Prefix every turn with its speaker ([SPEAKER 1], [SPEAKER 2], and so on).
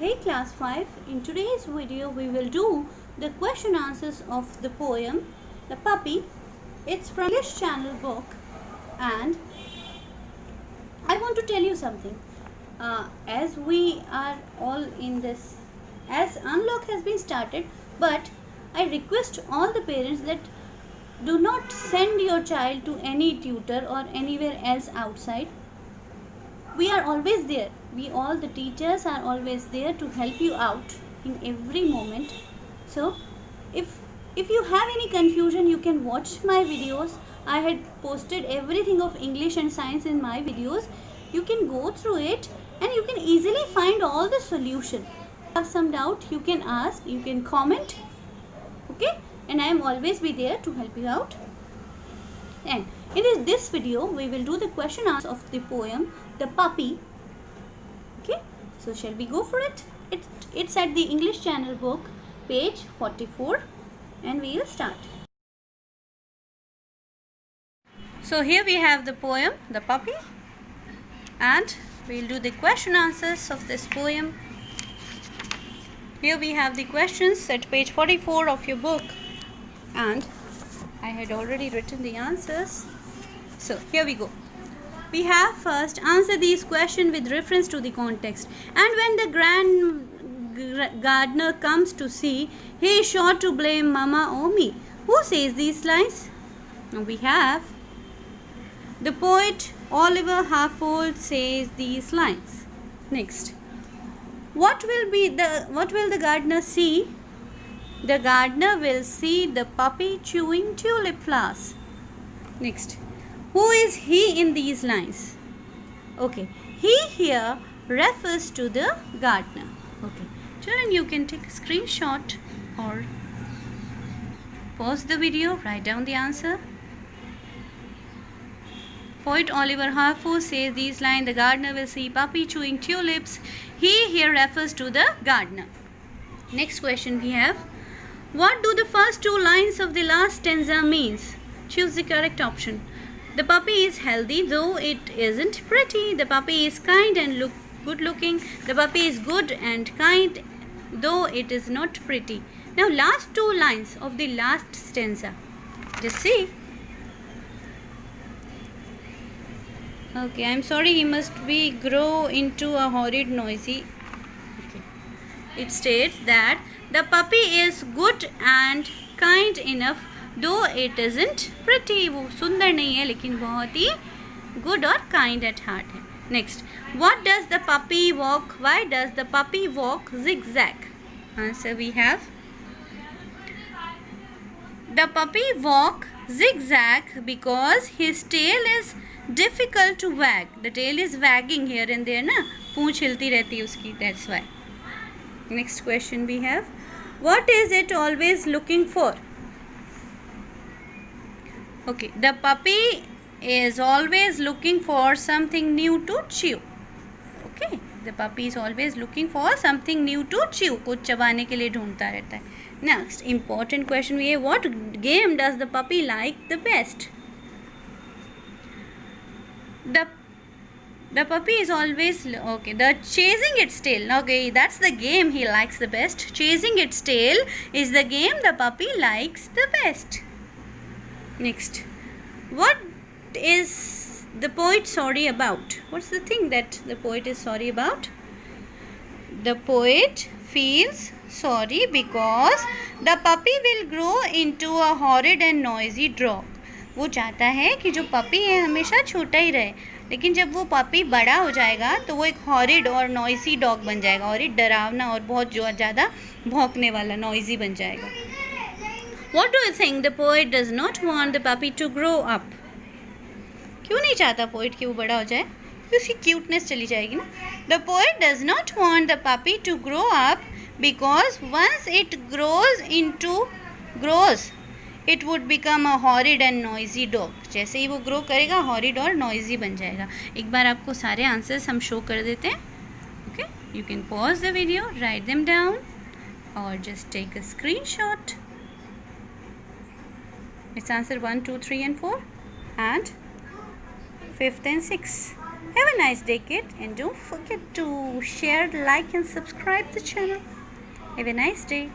[SPEAKER 1] Hey class 5, in today's video we will do the question answers of the poem The Puppy. It's from English channel book, and I want to tell you something. As we are all in this, as unlock has been started, but I request all the parents that do not send your child to any tutor or anywhere else outside. We are always there. We all the teachers are always there to help you out in every moment. So if you have any confusion, you can watch my videos. I had posted everything of English and science in my videos. You can go through it and you can easily find all the solution. If you have some doubt, you can ask, you can comment, okay, and I am always be there to help you out. And in this video we will do the question answer of the poem The Puppy. Okay, so shall we go for it? It's at the English channel book, page 44, and we will start. So here we have the poem The Puppy, and we'll do the question answers of this poem. Here we have the questions at page 44 of your book, and I had already written the answers. So here we go. We have first answer these questions with reference to the context. And when the grand gardener comes to see, he is sure to blame Mama or me. Who says these lines? Now we have the poet Oliver Harfold says these lines. Next, what will the gardener see? The gardener will see the puppy chewing tulip flowers. Next, who is he in these lines? Okay, he here refers to the gardener. Okay, children, you can take a screenshot or pause the video, write down the answer. Poet Oliver Harfold says these lines, the gardener will see puppy chewing tulips. He here refers to the gardener. Next question we have, what do the first two lines of the last stanza means? Choose the correct option. The puppy is healthy, though it isn't pretty. The puppy is kind and good looking. The puppy is good and kind, though it is not pretty. Now last two lines of the last stanza. Just see. Okay, I'm sorry, he must be grow into a horrid noisy. Okay. It states that the puppy is good and kind enough, though it isn't pretty. वो सुंदर नहीं है लेकिन बहुत ही good और kind at heart है. Next, what does the puppy walk? Why does the puppy walk zigzag? Answer we have, the puppy walk zigzag because his tail is difficult to wag. The tail is wagging here and there ना, पूंछ हिलती रहती है उसकी. That's why. Next question we have, what is it always looking for? Okay, the puppy is always looking for something new to chew. Okay, the puppy is always looking for something new to chew. कुछ चबाने के लिए ढूंढता रहता है. Next, important question we have, what game does the puppy like the best? The puppy is always, okay, the chasing its tail. Okay, that's the game he likes the best. Chasing its tail is the game the puppy likes the best. Next, what is the poet sorry about? What's the thing that the poet is sorry about? The poet feels sorry because the puppy will grow into a horrid and noisy dog. वो चाहता है कि जो puppy है हमेशा छोटा ही रहे, लेकिन जब वो पपी बड़ा हो जाएगा तो वो एक हॉरिड और नॉइसी डॉग बन जाएगा, और एक डरावना और बहुत ज़्यादा भौंकने वाला नॉइजी बन जाएगा. What do you think the poet does not want the puppy to grow up? क्यों नहीं चाहता पोइट कि वो बड़ा हो जाए? क्योंकि उसकी क्यूटनेस चली जाएगी ना. The poet does not want the puppy to grow up because once it grows it would become a horrid and noisy dog. जैसे ही वो ग्रो करेगा हॉरिड और नॉइजी बन जाएगा. एक बार आपको सारे आंसर्स हम शो कर देते हैं. Okay, you can pause the video, write them down और just take a screenshot. It's answer 1, 2, 3 and 4 and 5th and 6th. Have a nice day, kid, and don't forget to share, like, and subscribe the channel. Have a nice day.